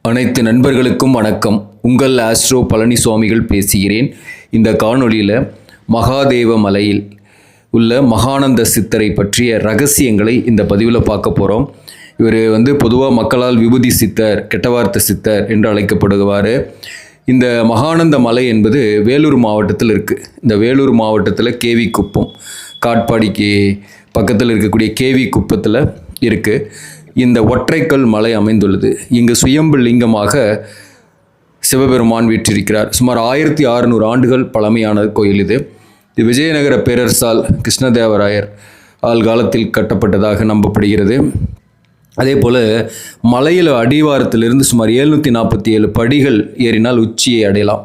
அனைத்து நண்பர்களுக்கும் வணக்கம். உங்கள் ஆஸ்ட்ரோ பழனிசுவாமிகள் பேசுகிறேன். இந்த காணொளியில் மகாதேவ மலையில் உள்ள மகானந்த சித்தரை பற்றிய ரகசியங்களை இந்த பதிவில் பார்க்க போகிறோம். இவர் பொதுவாக மக்களால் விபூதி சித்தர், கெட்டவார்த்த சித்தர் என்று அழைக்கப்படுவார். இந்த மகானந்த மலை என்பது வேலூர் மாவட்டத்தில் இருக்குது. இந்த வேலூர் மாவட்டத்தில் கேவி குப்பம், காட்பாடிக்கு பக்கத்தில் இருக்கக்கூடிய கேவி குப்பத்தில் இருக்குது. இந்த ஒற்றைக்கல் மலை அமைந்துள்ளது. இங்கு சுயம்பு லிங்கமாக சிவபெருமான் வீற்றிருக்கிறார். சுமார் 1600 ஆண்டுகள் பழமையான கோயில் இது. இது விஜயநகர பேரரசால் கிருஷ்ணதேவராயர் காலத்தில் கட்டப்பட்டதாக நம்பப்படுகிறது. அதே போல் மலையில் அடிவாரத்திலிருந்து சுமார் 747 படிகள் ஏறினால் உச்சியை அடையலாம்.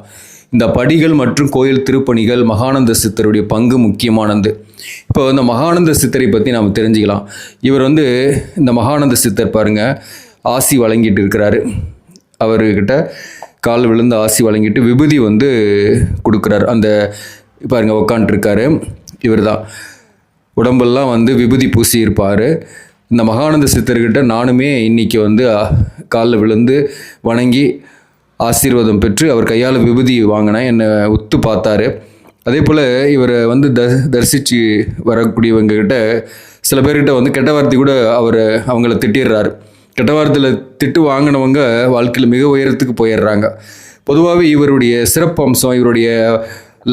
இந்த படிகள் மற்றும் கோயில் திருப்பணிகள் மகானந்த சித்தருடைய பங்கு முக்கியமானது. இப்போ இந்த மகானந்த சித்தரை பற்றி நாம் தெரிஞ்சுக்கலாம். இவர் இந்த மகானந்த சித்தர் பாருங்கள், ஆசி வழங்கிட்டு இருக்கிறாரு. அவர்கிட்ட கால் விழுந்து ஆசி வழங்கிட்டு விபூதி கொடுக்குறாரு. அந்த பாருங்கள் உக்காண்ட்ருக்காரு. இவர் தான் உடம்பெல்லாம் விபூதி பூசி இருப்பார். இந்த மகானந்த சித்தர்கிட்ட நானுமே இன்றைக்கி காலில் விழுந்து வணங்கி ஆசீர்வாதம் பெற்று அவர் கையால் விபூதி வாங்கினேன். என்னை உத்து பார்த்தாரு. அதே போல் இவர் தரிசித்து வரக்கூடியவங்க கிட்ட சில பேர்கிட்ட கெட்ட வார்த்தை கூட அவங்கள திட்டிடுறாரு. கெட்ட வார்த்தையில் திட்டு வாங்கினவங்க வாழ்க்கையில் மிக உயரத்துக்கு போயிடுறாங்க. பொதுவாகவே இவருடைய சிறப்பு அம்சம், இவருடைய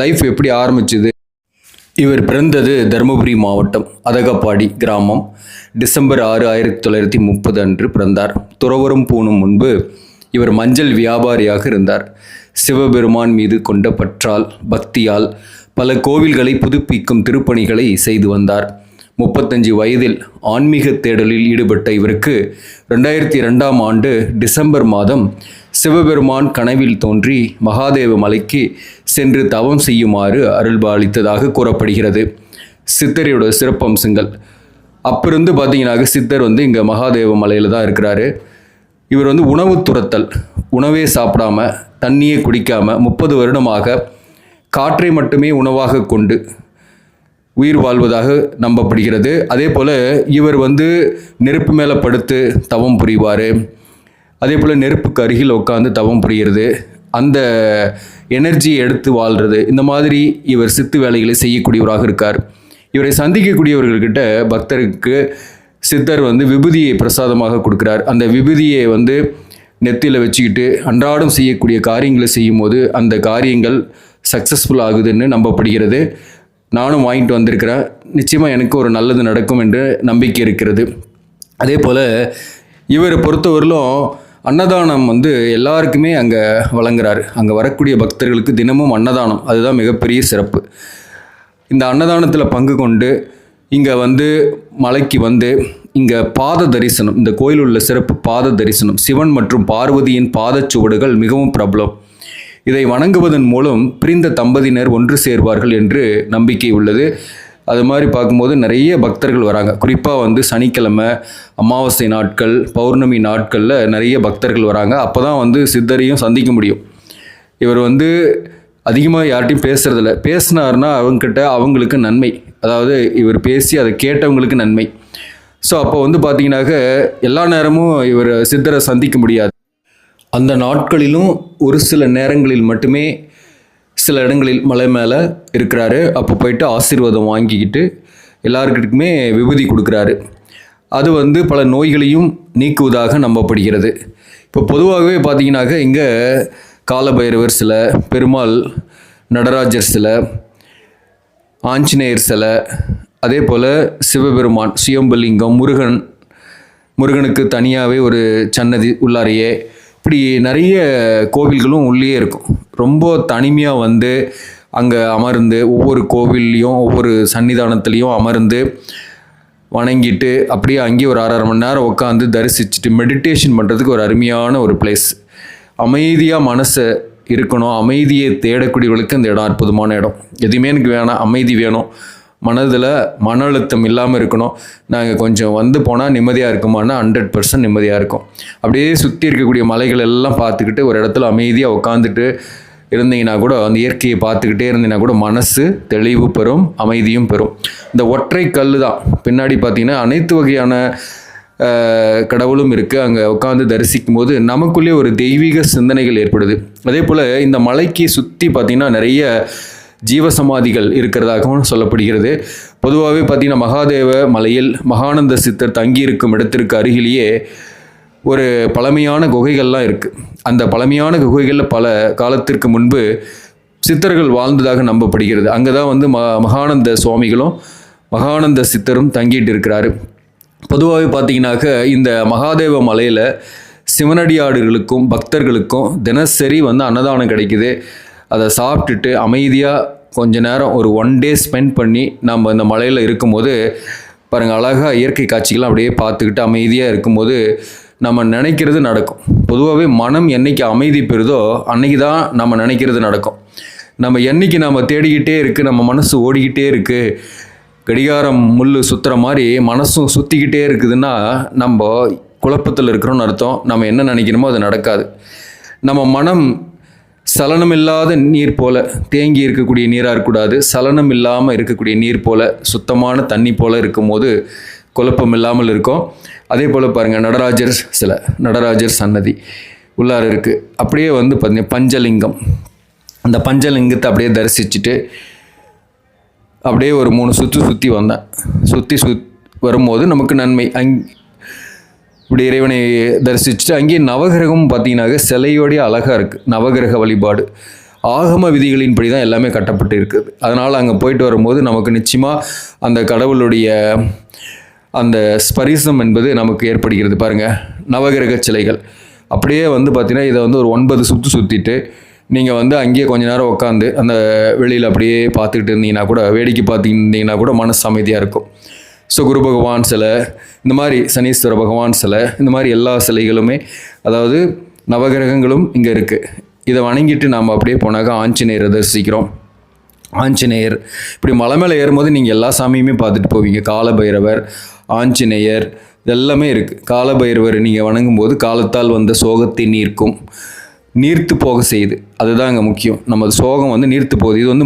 லைஃப் எப்படி ஆரம்பிச்சுது. இவர் பிறந்தது தருமபுரி மாவட்டம் அதகப்பாடி கிராமம். டிசம்பர் 6, 1930 அன்று பிறந்தார். துறவரம் பூணும் முன்பு இவர் மஞ்சள் வியாபாரியாக இருந்தார். சிவபெருமான் மீது கொண்ட பற்றால், பக்தியால் பல கோவில்களை புதுப்பிக்கும் திருப்பணிகளை செய்து வந்தார். 35 வயதில் ஆன்மீக தேடலில் ஈடுபட்ட இவருக்கு 2002ஆம் ஆண்டு டிசம்பர் மாதம் சிவபெருமான் கனவில் தோன்றி மகாதேவ மலைக்கு சென்று தவம் செய்யுமாறு அருள்பாலித்ததாக கூறப்படுகிறது. சித்தரோட சிறப்பம்சங்கள் அப்பிருந்து பார்த்தீங்கன்னாக்க சித்தர் இங்கே மகாதேவ மலையில் தான் இருக்கிறாரு. இவர் உணவு துரத்தல், உணவே சாப்பிடாம தண்ணியே குடிக்காமல் 30 வருடமாக காற்றை மட்டுமே உணவாக கொண்டு உயிர் வாழ்வதாக நம்பப்படுகிறது. அதே போல் இவர் நெருப்பு மேலே படுத்து தவம் புரிவார். அதே போல் நெருப்புக்கு அருகில் உட்காந்து தவம் புரிகிறது, அந்த எனர்ஜியை எடுத்து வாழ்கிறது. இந்த மாதிரி இவர் சித்து வேலைகளை செய்யக்கூடியவராக இருக்கார். இவரை சந்திக்கக்கூடியவர்கள்கிட்ட பக்தருக்கு சித்தர் விபூதியை பிரசாதமாக கொடுக்குறார். அந்த விபூதியை நெத்தியில் வச்சுக்கிட்டு அன்றாடம் செய்யக்கூடிய காரியங்களை செய்யும் போது அந்த காரியங்கள் சக்ஸஸ்ஃபுல் ஆகுதுன்னு நம்பப்படுகிறது. நானும் வாங்கிட்டு வந்திருக்கிறேன். நிச்சயமாக எனக்கு ஒரு நல்லது நடக்கும் என்று நம்பிக்கை இருக்கிறது. அதே போல் இவரை பொறுத்தவரையிலும் அன்னதானம் எல்லாருக்குமே அங்கே வழங்குறாரு. அங்கே வரக்கூடிய பக்தர்களுக்கு தினமும் அன்னதானம், அதுதான் மிகப்பெரிய சிறப்பு. இந்த அன்னதானத்தில் பங்கு கொண்டு இங்கே மலைக்கு இங்கே பாத தரிசனம், இந்த கோயில் உள்ள சிறப்பு பாத தரிசனம். சிவன் மற்றும் பார்வதியின் பாதச்சுவடுகள் மிகவும் பிரபலம். இதை வணங்குவதன் மூலம் பிரிந்த தம்பதியினர் ஒன்று சேர்வார்கள் என்று நம்பிக்கை உள்ளது. அது மாதிரி பார்க்கும்போது நிறைய பக்தர்கள் வராங்க. குறிப்பாக சனிக்கிழமை, அமாவாசை நாட்கள், பௌர்ணமி நாட்களில் நிறைய பக்தர்கள் வராங்க. அப்போ தான் சித்தரையும் சந்திக்க முடியும். இவர் அதிகமாக யார்ட்டையும் பேசுகிறதில்ல. பேசினார்னா அவங்களுக்கு நன்மை, அதாவது இவர் பேசி அதை கேட்டவங்களுக்கு நன்மை. ஸோ அப்போ பார்த்தீங்கன்னாக்க எல்லா நேரமும் இவர் சித்தரை சந்திக்க முடியாது. அந்த நாட்களிலும் ஒரு சில நேரங்களில் மட்டுமே சில இடங்களில் மலை மேலே இருக்கிறாரு. அப்போ போயிட்டு ஆசீர்வாதம் வாங்கிக்கிட்டு எல்லாருக்கிட்டுக்குமே விபூதி கொடுக்குறாரு. அது பல நோய்களையும் நீக்குவதாக நம்பப்படுகிறது. இப்போ பொதுவாகவே பார்த்தீங்கன்னாக்க இங்கே காலபைரவர் சிலை, பெருமாள், நடராஜர் சிலை, ஆஞ்சநேயர் சிலை, அதே போல் சிவபெருமான், சுயம்பலிங்கம், முருகனுக்கு தனியாகவே ஒரு சன்னதி உள்ளாரையே, இப்படி நிறைய கோவில்களும் உள்ளே இருக்கும். ரொம்ப தனிமையாக அங்கே அமர்ந்து ஒவ்வொரு கோவில்லையும் ஒவ்வொரு சன்னிதானத்துலேயும் அமர்ந்து வணங்கிட்டு அப்படியே அங்கேயே ஒரு 1/2 மணி நேரம் உட்காந்து தரிசிச்சுட்டு மெடிடேஷன் பண்ணுறதுக்கு ஒரு அருமையான ஒரு பிளேஸ். அமைதியாக மனசை இருக்கணும், அமைதியை தேடக்கூடியவர்களுக்கு இந்த இடம் அற்புதமான இடம். எதுவுமே எனக்கு வேணாம், அமைதி வேணும், மனதில் மன அழுத்தம் இல்லாமல் இருக்கணும், நாங்கள் கொஞ்சம் போனால் நிம்மதியாக இருக்குமானா 100% நிம்மதியாக இருக்கும். அப்படியே சுற்றி இருக்கக்கூடிய மலைகள் எல்லாம் பார்த்துக்கிட்டு ஒரு இடத்துல அமைதியாக உட்காந்துட்டு இருந்தீங்கன்னா கூட, அந்த இயற்கையை பார்த்துக்கிட்டே இருந்தீங்கன்னா கூட மனசு தெளிவு பெறும், அமைதியும் பெறும். இந்த ஒற்றை கல் தான் பின்னாடி பார்த்தீங்கன்னா அனைத்து வகையான கடவுளும் இருக்குது. அங்கே உட்காந்து தரிசிக்கும் போது நமக்குள்ளே ஒரு தெய்வீக சிந்தனைகள் ஏற்படுது. அதே போல் இந்த மலைக்கு சுற்றி பார்த்திங்கன்னா நிறைய ஜீவசமாதிகள் இருக்கிறதாகவும் சொல்லப்படுகிறது. பொதுவாகவே பார்த்திங்கன்னா மகாதேவ மலையில் மகானந்த சித்தர் தங்கியிருக்கும் இடத்திற்கு அருகிலேயே ஒரு பழமையான குகைகள்லாம் இருக்குது. அந்த பழமையான குகைகளில் பல காலத்திற்கு முன்பு சித்தர்கள் வாழ்ந்ததாக நம்பப்படுகிறது. அங்கே தான் வந்து மகானந்த சுவாமிகளும் மகானந்த சித்தரும் தங்கிட்டு இருக்கிறாரு. பொதுவாகவே பார்த்தீங்கன்னாக்க இந்த மகாதேவ மலையில் சிவனடியாடுகளுக்கும் பக்தர்களுக்கும் தினசரி வந்து அன்னதானம் கிடைக்குது. அதை சாப்பிட்டுட்டு அமைதியாக கொஞ்ச நேரம் ஒரு 1 day ஸ்பெண்ட் பண்ணி நம்ம இந்த மலையில் இருக்கும்போது பாருங்கள், அழகாக இயற்கை காட்சிகள்லாம் அப்படியே பார்த்துக்கிட்டு அமைதியாக இருக்கும்போது நம்ம நினைக்கிறது நடக்கும். பொதுவாகவே மனம் என்னைக்கு அமைதி பெறுதோ அன்னைக்கு தான் நம்ம நினைக்கிறது நடக்கும். நம்ம என்னைக்கு நம்ம தேடிக்கிட்டே இருக்குது, நம்ம மனசு ஓடிக்கிட்டே இருக்குது, கடிகாரம் முள் சுற்றுற மாதிரி மனசும் சுற்றிக்கிட்டே இருக்குதுன்னா நம்ம குழப்பத்தில் இருக்கிறோன்னு அர்த்தம். நம்ம என்ன நினைக்கிறோமோ அது நடக்காது. நம்ம மனம் சலனமில்லாத நீர் போல தேங்கி இருக்கக்கூடிய நீராக இருக்கக்கூடாது. சலனம் இல்லாமல் இருக்கக்கூடிய நீர் போல சுத்தமான தண்ணி போல இருக்கும்போது குழப்பம் இல்லாமல் இருக்கும். அதே போல் பாருங்கள், நடராஜர் சிலை, நடராஜர் சன்னதி உள்ளார இருக்குது. அப்படியே வந்து பார்த்திங்கன்னா பஞ்சலிங்கம், அந்த பஞ்சலிங்கத்தை அப்படியே தரிசிச்சுட்டு அப்படியே ஒரு 3 சுற்றி வந்தேன். சுற்றி வரும்போது நமக்கு நன்மை. இப்படி இறைவனை தரிசிச்சுட்டு அங்கேயே நவகிரகம் பார்த்தீங்கன்னாக்க சிலையோடைய அழகாக இருக்குது. நவகிரக வழிபாடு ஆகம விதிகளின்படி தான் எல்லாமே கட்டப்பட்டு இருக்குது. அதனால் அங்கே போயிட்டு வரும்போது நமக்கு நிச்சயமாக அந்த கடவுளுடைய அந்த ஸ்பரிசம் என்பது நமக்கு ஏற்படுகிறது. பாருங்கள், நவகிரக சிலைகள் அப்படியே வந்து பார்த்திங்கன்னா இதை வந்து ஒரு 9 சுற்றிட்டு நீங்கள் வந்து அங்கேயே கொஞ்ச நேரம் உட்காந்து அந்த வெளியில் அப்படியே பார்த்துக்கிட்டு இருந்தீங்கன்னா கூட, வேடிக்கை பார்த்துக்கிட்டிங்கன்னா கூட மனசு அமைதியாக இருக்கும். ஸோ குரு பகவான் சிலை, இந்த மாதிரி சனீஸ்வர பகவான் சிலை, இந்த மாதிரி எல்லா சிலைகளுமே, அதாவது நவகிரகங்களும் இங்கே இருக்குது. இதை வணங்கிட்டு நாம் அப்படியே போனாக்கா ஆஞ்சநேயரை தரிசிக்கிறோம். ஆஞ்சநேயர் இப்படி மலை மேலே ஏறும்போது நீங்கள் எல்லா சாமியுமே பார்த்துட்டு போவீங்க. காலபைரவர், ஆஞ்சநேயர் இதெல்லாமே இருக்குது. காலபைரவர் நீங்கள் வணங்கும்போது காலத்தால் வந்த சோகத்தை நீர்த்து போக செய்யுது. அதுதான் அங்கே முக்கியம். நம்ம சோகம் வந்து நீர்த்து போகுது. இது வந்து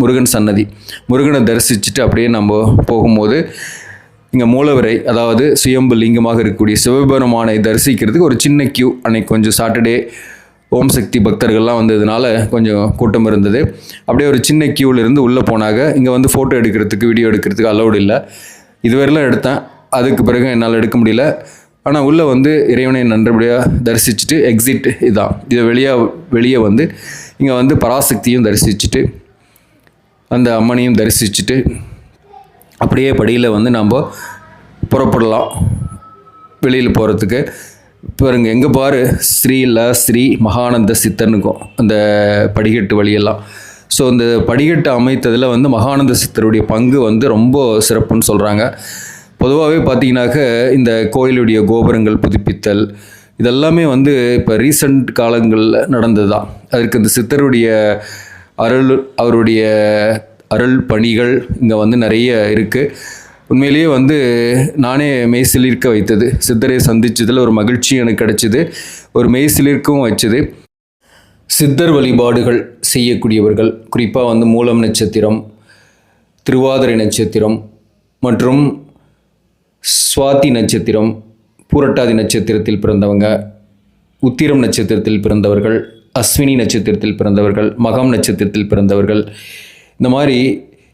முருகன் சன்னதி. முருகனை தரிசிச்சுட்டு அப்படியே நம்ம போகும்போது இங்கே மூலவரை, அதாவது சுயம்பு லிங்கமாக இருக்கக்கூடிய சிவபெருமானை தரிசிக்கிறதுக்கு ஒரு சின்ன கியூ. அன்னைக்கு கொஞ்சம் சாட்டர்டே ஓம் சக்தி பக்தர்கள்லாம் வந்ததுனால கொஞ்சம் கூட்டம் இருந்தது. அப்படியே ஒரு சின்ன கியூவில் இருந்து உள்ளே போனாங்க. இங்கே வந்து ஃபோட்டோ எடுக்கிறதுக்கு, வீடியோ எடுக்கிறதுக்கு அலௌடு இல்லை. இதுவரையிலும் எடுத்தேன், அதுக்கு பிறகு என்னால் எடுக்க முடியல. ஆனால் உள்ளே வந்து இறைவனை நன்றபடியாக தரிசிச்சுட்டு எக்ஸிட் இதுதான். இதை வெளியே வந்து இங்கே வந்து பராசக்தியும் தரிசிச்சுட்டு அந்த அம்மனையும் தரிசிச்சுட்டு அப்படியே படியில் வந்து நம்ம புறப்படலாம் வெளியில் போகிறதுக்கு. பாருங்க, எங்கே பாரு ஸ்ரீ மகானந்த சித்தர்னுக்கும் அந்த படிக்கட்டு வழியெல்லாம். ஸோ இந்த படிக்கட்டு அமைத்ததில் வந்து மகானந்த சித்தருடைய பங்கு வந்து ரொம்ப சிறப்புன்னு சொல்கிறாங்க. பொதுவாகவே பார்த்தீங்கன்னாக்க இந்த கோயிலுடைய கோபுரங்கள் புதுப்பித்தல் இதெல்லாமே வந்து இப்போ ரீசண்ட் காலங்களில் நடந்தது தான். அதற்கு இந்த சித்தருடைய அவருடைய அருள் பணிகள் இங்கே வந்து நிறைய இருக்குது. உண்மையிலேயே வந்து நானே மெய்சிலிர்க்க வைத்தது. சித்தரை சந்தித்ததில் ஒரு மகிழ்ச்சி எனக்கு கிடைச்சிது, ஒரு மெய்சிலிர்க்கவும் வச்சது. சித்தர் வழிபாடுகள் செய்யக்கூடியவர்கள் குறிப்பாக வந்து மூலம் நட்சத்திரம், திருவாதிரை நட்சத்திரம் மற்றும் சுவாதி நட்சத்திரம், பூரட்டாதி நட்சத்திரத்தில் பிறந்தவங்க, உத்திரம் நட்சத்திரத்தில் பிறந்தவர்கள், அஸ்வினி நட்சத்திரத்தில் பிறந்தவர்கள், மகம் நட்சத்திரத்தில் பிறந்தவர்கள், இந்த மாதிரி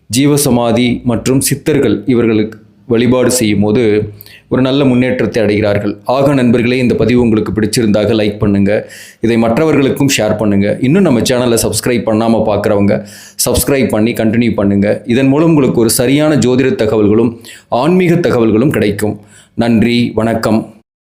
ஜீவசமாதி மற்றும் சித்தர்கள் இவர்களுக்கு வழிபாடு செய்யும் போது ஒரு நல்ல முன்னேற்றத்தை அடைகிறார்கள். ஆக நண்பர்களே, இந்த பதிவு உங்களுக்கு பிடிச்சிருந்தாக லைக் பண்ணுங்கள், இதை மற்றவர்களுக்கும் ஷேர் பண்ணுங்கள். இன்னும் நம்ம சேனலை சப்ஸ்கிரைப் பண்ணாமல் பார்க்குறவங்க சப்ஸ்கிரைப் பண்ணி கண்டினியூ பண்ணுங்கள். இதன் மூலம் உங்களுக்கு ஒரு சரியான ஜோதிட தகவல்களும் ஆன்மீக தகவல்களும் கிடைக்கும். நன்றி, வணக்கம்.